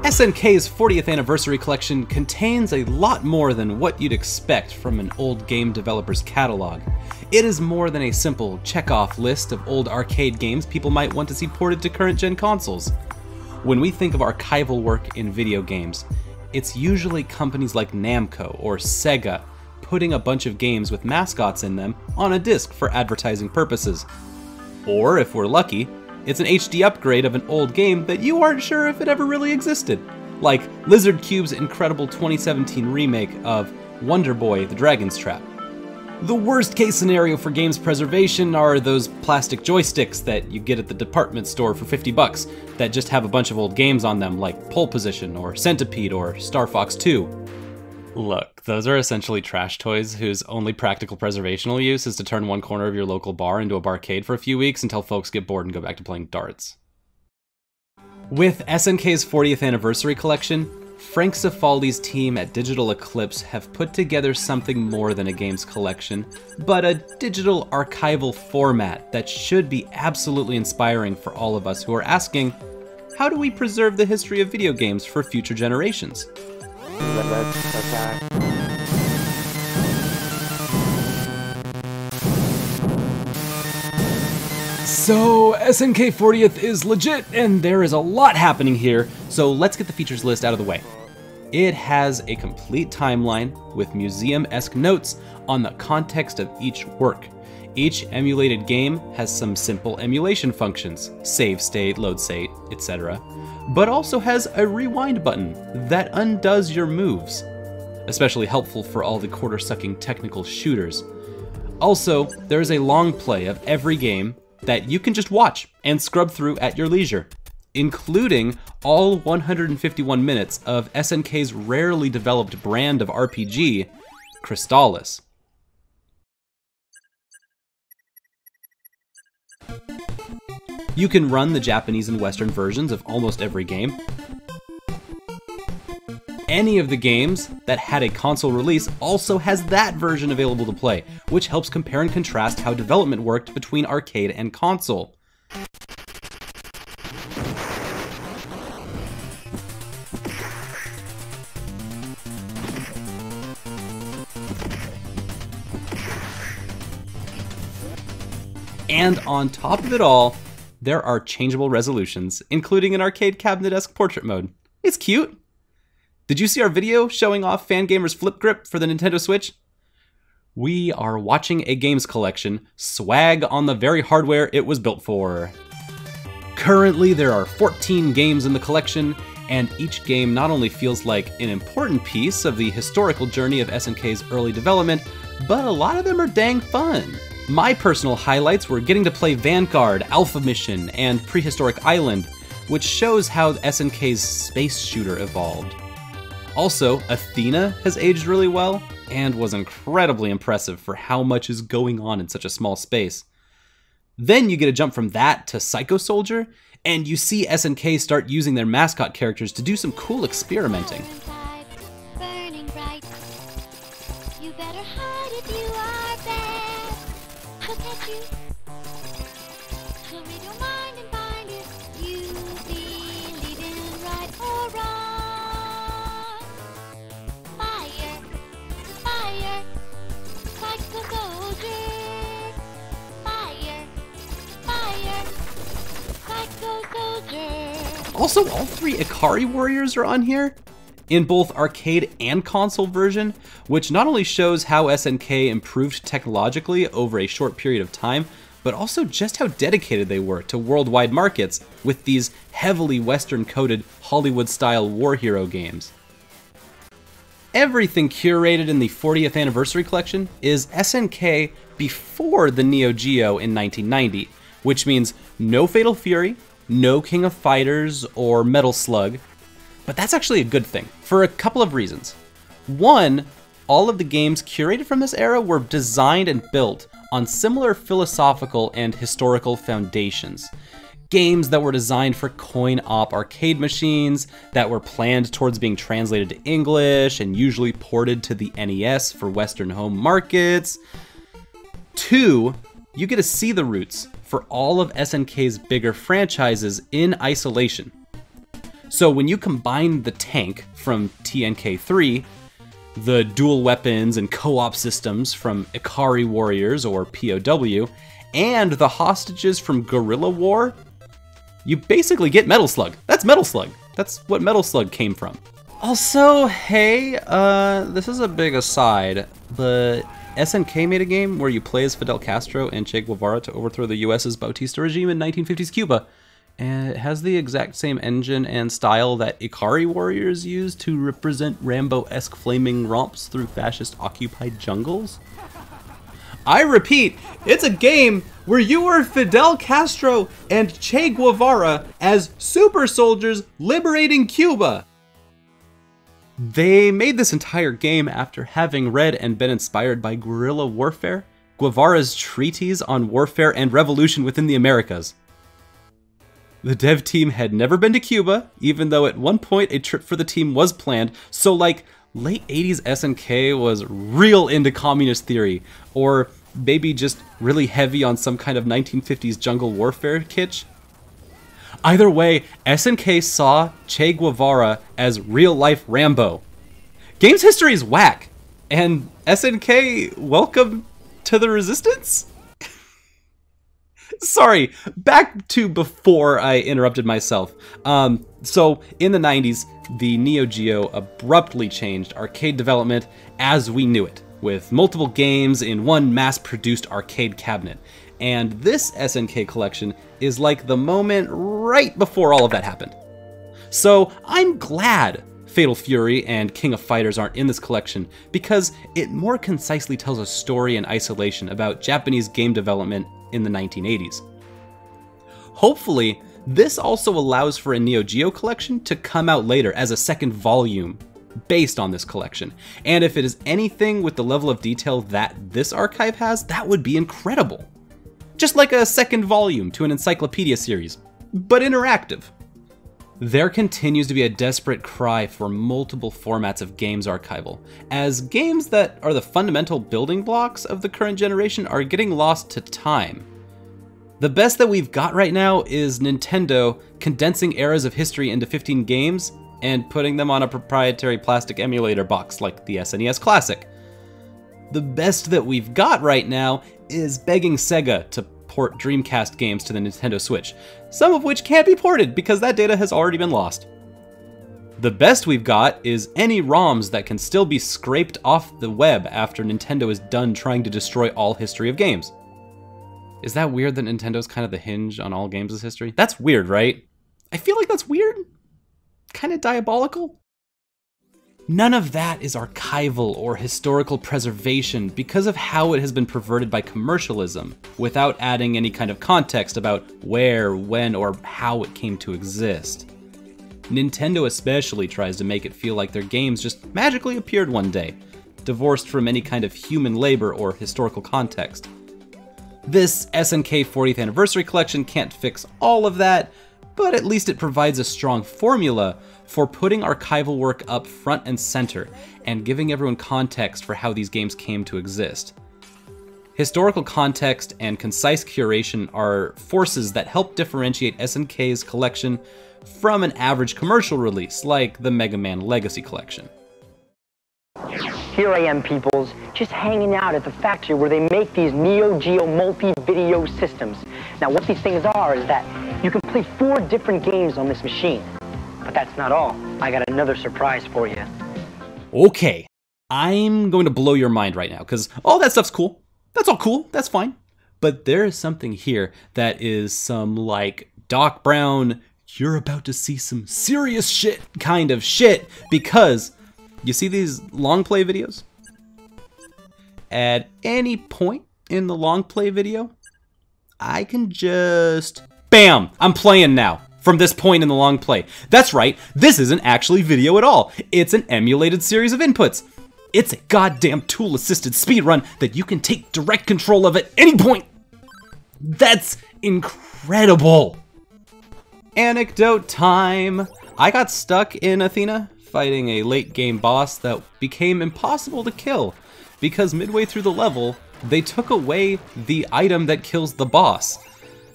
SNK's 40th anniversary collection contains a lot more than what you'd expect from an old game developer's catalog. It is more than a simple check-off list of old arcade games people might want to see ported to current-gen consoles. When we think of archival work in video games, it's usually companies like Namco or Sega putting a bunch of games with mascots in them on a disc for advertising purposes. Or, if we're lucky, it's an HD upgrade of an old game that you aren't sure if it ever really existed, like Lizard Cube's incredible 2017 remake of Wonder Boy: The Dragon's Trap. The worst case scenario for games preservation are those plastic joysticks that you get at the department store for $50 that just have a bunch of old games on them like Pole Position or Centipede or Star Fox 2. Look, those are essentially trash toys whose only practical preservational use is to turn one corner of your local bar into a barcade for a few weeks until folks get bored and go back to playing darts. With SNK's 40th anniversary collection, Frank Cifaldi's team at Digital Eclipse have put together something more than a games collection, but a digital archival format that should be absolutely inspiring for all of us who are asking, how do we preserve the history of video games for future generations? So, SNK 40th is legit, and there is a lot happening here, so let's get the features list out of the way. It has a complete timeline with museum-esque notes on the context of each work. Each emulated game has some simple emulation functions, save state, load state, etc., but also has a rewind button that undoes your moves, especially helpful for all the quarter-sucking technical shooters. Also, there is a long play of every game that you can just watch and scrub through at your leisure, including all 151 minutes of SNK's rarely developed brand of RPG, Crystallis. You can run the Japanese and Western versions of almost every game. Any of the games that had a console release also has that version available to play, which helps compare and contrast how development worked between arcade and console. And on top of it all, there are changeable resolutions, including an arcade cabinet-esque portrait mode. It's cute. Did you see our video showing off Fangamer's Flip Grip for the Nintendo Switch? We are watching a games collection swag on the very hardware it was built for. Currently, there are 14 games in the collection, and each game not only feels like an important piece of the historical journey of SNK's early development, but a lot of them are dang fun. My personal highlights were getting to play Vanguard, Alpha Mission, and Prehistoric Island, which shows how SNK's space shooter evolved. Also, Athena has aged really well, and was incredibly impressive for how much is going on in such a small space. Then you get a jump from that to Psycho Soldier, and you see SNK start using their mascot characters to do some cool experimenting. Also, all three Ikari warriors are on here, in both arcade and console version, which not only shows how SNK improved technologically over a short period of time, but also just how dedicated they were to worldwide markets with these heavily Western-coded Hollywood-style war hero games. Everything curated in the 40th anniversary collection is SNK before the Neo Geo in 1990, which means no Fatal Fury, no King of Fighters or Metal Slug, but that's actually a good thing for a couple of reasons. One, all of the games curated from this era were designed and built on similar philosophical and historical foundations. Games that were designed for coin-op arcade machines, that were planned towards being translated to English and usually ported to the NES for Western home markets. Two, you get to see the roots for all of SNK's bigger franchises in isolation. So when you combine the tank from TNK 3, the dual weapons and co-op systems from Ikari Warriors or POW, and the hostages from Guerrilla War, you basically get Metal Slug. That's Metal Slug. That's what Metal Slug came from. Also, hey, this is a big aside, but SNK made a game where you play as Fidel Castro and Che Guevara to overthrow the US's Bautista regime in 1950s Cuba. And it has the exact same engine and style that Ikari Warriors used to represent Rambo-esque flaming romps through fascist-occupied jungles. I repeat, it's a game where you are Fidel Castro and Che Guevara as super soldiers liberating Cuba. They made this entire game after having read and been inspired by guerrilla warfare, Guevara's treatise on warfare and revolution within the Americas. The dev team had never been to Cuba, even though at one point a trip for the team was planned, so like late 80s SNK was real into communist theory, or maybe just really heavy on some kind of 1950s jungle warfare kitsch. Either way, SNK saw Che Guevara as real-life Rambo. Game's history is whack, and SNK, welcome to the resistance? Sorry, back to before I interrupted myself. So in the 90s, the Neo Geo abruptly changed arcade development as we knew it, with multiple games in one mass-produced arcade cabinet. And this SNK collection is like the moment right before all of that happened. So I'm glad Fatal Fury and King of Fighters aren't in this collection, because it more concisely tells a story in isolation about Japanese game development in the 1980s. Hopefully, this also allows for a Neo Geo collection to come out later as a second volume based on this collection. And if it is anything with the level of detail that this archive has, that would be incredible. Just like a second volume to an encyclopedia series, but interactive. There continues to be a desperate cry for multiple formats of games archival, as games that are the fundamental building blocks of the current generation are getting lost to time. The best that we've got right now is Nintendo condensing eras of history into 15 games and putting them on a proprietary plastic emulator box like the SNES Classic. The best that we've got right now is begging Sega to port Dreamcast games to the Nintendo Switch, some of which can't be ported because that data has already been lost. The best we've got is any ROMs that can still be scraped off the web after Nintendo is done trying to destroy all history of games. Is that weird that Nintendo's kind of the hinge on all games' history? That's weird, right? I feel like that's weird. Kind of diabolical. None of that is archival or historical preservation because of how it has been perverted by commercialism, without adding any kind of context about where, when, or how it came to exist. Nintendo especially tries to make it feel like their games just magically appeared one day, divorced from any kind of human labor or historical context. This SNK 40th Anniversary Collection can't fix all of that, but at least it provides a strong formula for putting archival work up front and center and giving everyone context for how these games came to exist. Historical context and concise curation are forces that help differentiate SNK's collection from an average commercial release like the Mega Man Legacy Collection. Here I am, peoples, just hanging out at the factory where they make these Neo Geo multi-video systems. Now what these things are is that you can play 4 different games on this machine. But that's not all. I got another surprise for you. Okay, I'm going to blow your mind right now, because all that stuff's cool. That's all cool, that's fine. But there is something here that is some, like, Doc Brown, you're about to see some serious shit kind of shit, because you see these long play videos? At any point in the long play video, I can just, bam, I'm playing now. From this point in the long play. That's right, this isn't actually video at all. It's an emulated series of inputs. It's a goddamn tool-assisted speedrun that you can take direct control of at any point. That's incredible. Anecdote time. I got stuck in Athena fighting a late game boss that became impossible to kill because midway through the level, they took away the item that kills the boss.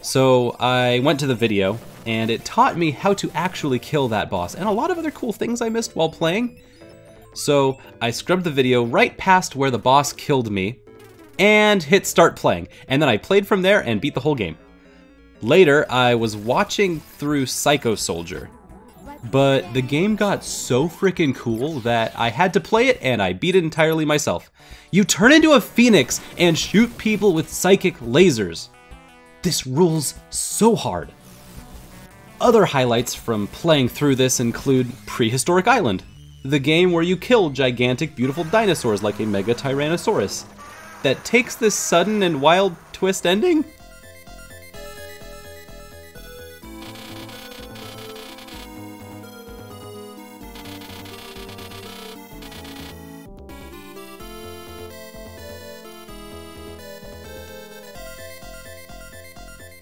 So I went to the video and it taught me how to actually kill that boss, and a lot of other cool things I missed while playing. So I scrubbed the video right past where the boss killed me, and hit start playing, and then I played from there and beat the whole game. Later, I was watching through Psycho Soldier, but the game got so freaking cool that I had to play it and I beat it entirely myself. You turn into a phoenix and shoot people with psychic lasers. This rules so hard. Other highlights from playing through this include Prehistoric Island, the game where you kill gigantic beautiful dinosaurs like a Mega Tyrannosaurus, that takes this sudden and wild twist ending.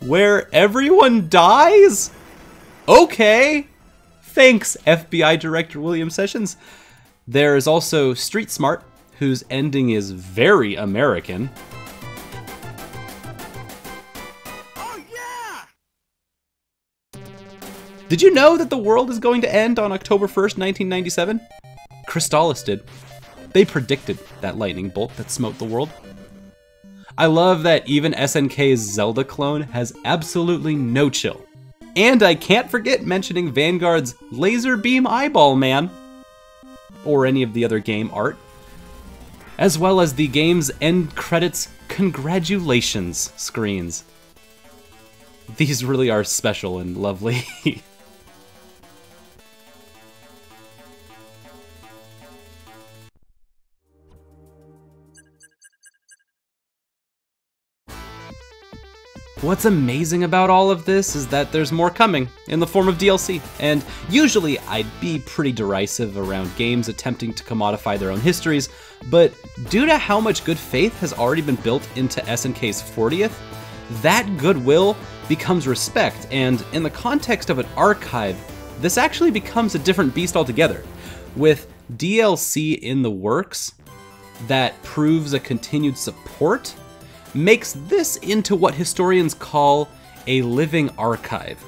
Where everyone dies? Okay. Thanks, FBI Director William Sessions. There is also Street Smart, whose ending is very American. Oh yeah! Did you know that the world is going to end on October 1st, 1997? Crystallis did. They predicted that lightning bolt that smote the world. I love that even SNK's Zelda clone has absolutely no chill. And I can't forget mentioning Vanguard's Laser Beam Eyeball Man, or any of the other game art, as well as the game's end credits congratulations screens. These really are special and lovely. What's amazing about all of this is that there's more coming in the form of DLC, and usually I'd be pretty derisive around games attempting to commodify their own histories, but due to how much good faith has already been built into SNK's 40th, that goodwill becomes respect, and in the context of an archive, this actually becomes a different beast altogether. With DLC in the works that proves a continued support, makes this into what historians call a living archive.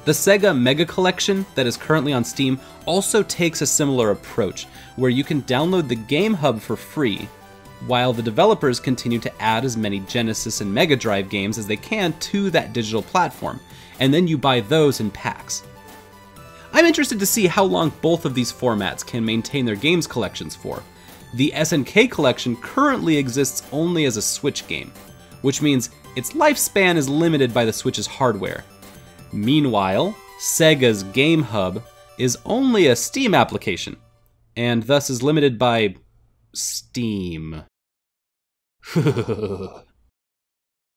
The Sega Mega Collection that is currently on Steam also takes a similar approach, where you can download the Game Hub for free, while the developers continue to add as many Genesis and Mega Drive games as they can to that digital platform, and then you buy those in packs. I'm interested to see how long both of these formats can maintain their games collections for. The SNK collection currently exists only as a Switch game, which means its lifespan is limited by the Switch's hardware. Meanwhile, Sega's Game Hub is only a Steam application, and thus is limited by Steam.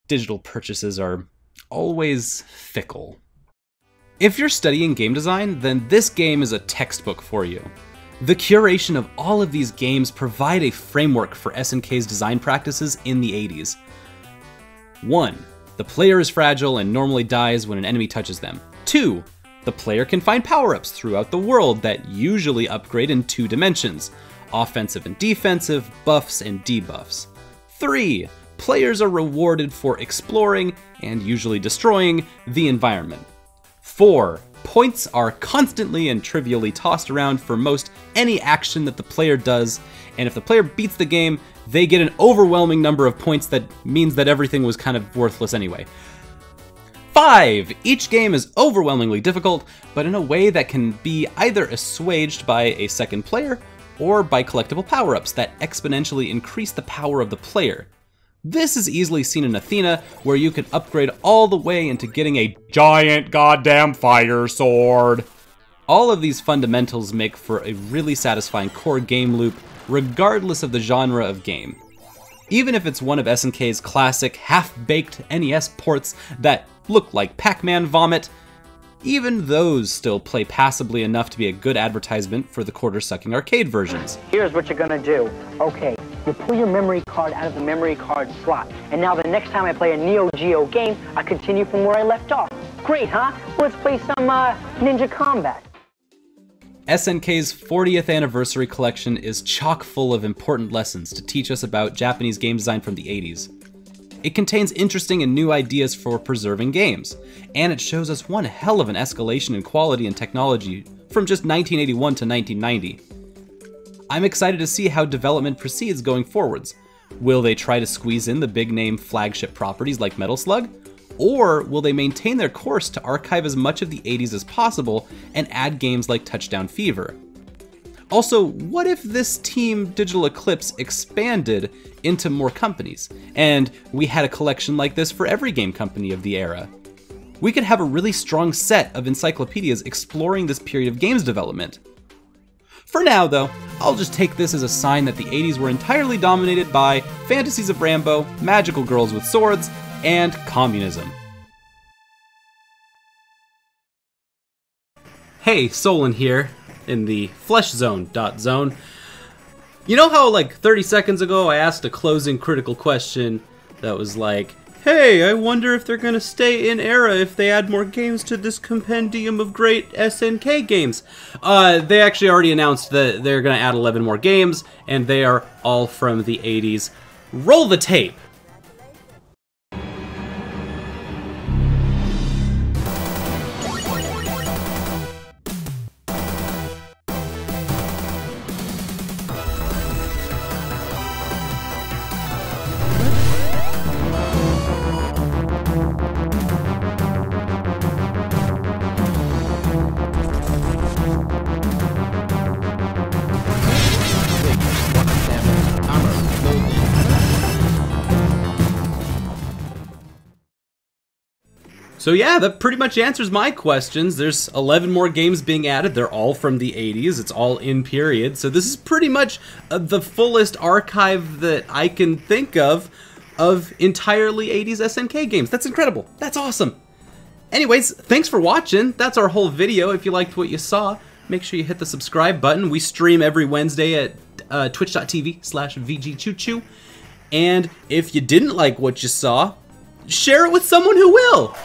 Digital purchases are always fickle. If you're studying game design, then this game is a textbook for you. The curation of all of these games provide a framework for SNK's design practices in the 80s. 1. The player is fragile and normally dies when an enemy touches them. 2. The player can find power-ups throughout the world that usually upgrade in 2 dimensions, offensive and defensive, buffs and debuffs. 3. Players are rewarded for exploring, and usually destroying, the environment. 4. Points are constantly and trivially tossed around for most any action that the player does, and if the player beats the game, they get an overwhelming number of points that means that everything was kind of worthless anyway. 5. Each game is overwhelmingly difficult, but in a way that can be either assuaged by a second player, or by collectible power-ups that exponentially increase the power of the player. This is easily seen in Athena, where you can upgrade all the way into getting a giant goddamn fire sword. All of these fundamentals make for a really satisfying core game loop, regardless of the genre of game. Even if it's one of SNK's classic, half-baked NES ports that look like Pac-Man vomit, even those still play passably enough to be a good advertisement for the quarter-sucking arcade versions. Here's what you're gonna do. Okay, you pull your memory card out of the memory card slot, and now the next time I play a Neo Geo game, I continue from where I left off. Great, huh? Let's play some Ninja Combat. SNK's 40th anniversary collection is chock full of important lessons to teach us about Japanese game design from the 80s. It contains interesting and new ideas for preserving games, and it shows us one hell of an escalation in quality and technology from just 1981 to 1990. I'm excited to see how development proceeds going forwards. Will they try to squeeze in the big-name flagship properties like Metal Slug? Or will they maintain their course to archive as much of the 80s as possible and add games like Touchdown Fever? Also, what if this team Digital Eclipse expanded into more companies, and we had a collection like this for every game company of the era? We could have a really strong set of encyclopedias exploring this period of games development. For now, though, I'll just take this as a sign that the 80s were entirely dominated by fantasies of Rambo, magical girls with swords, and communism. Hey, Solon here, in the Flesh Zone. You know how like 30 seconds ago I asked a closing critical question that was like, hey, I wonder if they're gonna stay in era if they add more games to this compendium of great SNK games. They actually already announced that they're gonna add 11 more games, and they are all from the 80s. Roll the tape! So yeah, that pretty much answers my questions. There's 11 more games being added. They're all from the 80s. It's all in period. So this is pretty much the fullest archive that I can think of entirely 80s SNK games. That's incredible. That's awesome. Anyways, thanks for watching. That's our whole video. If you liked what you saw, make sure you hit the subscribe button. We stream every Wednesday at twitch.tv/VGChooChoo. And if you didn't like what you saw, share it with someone who will.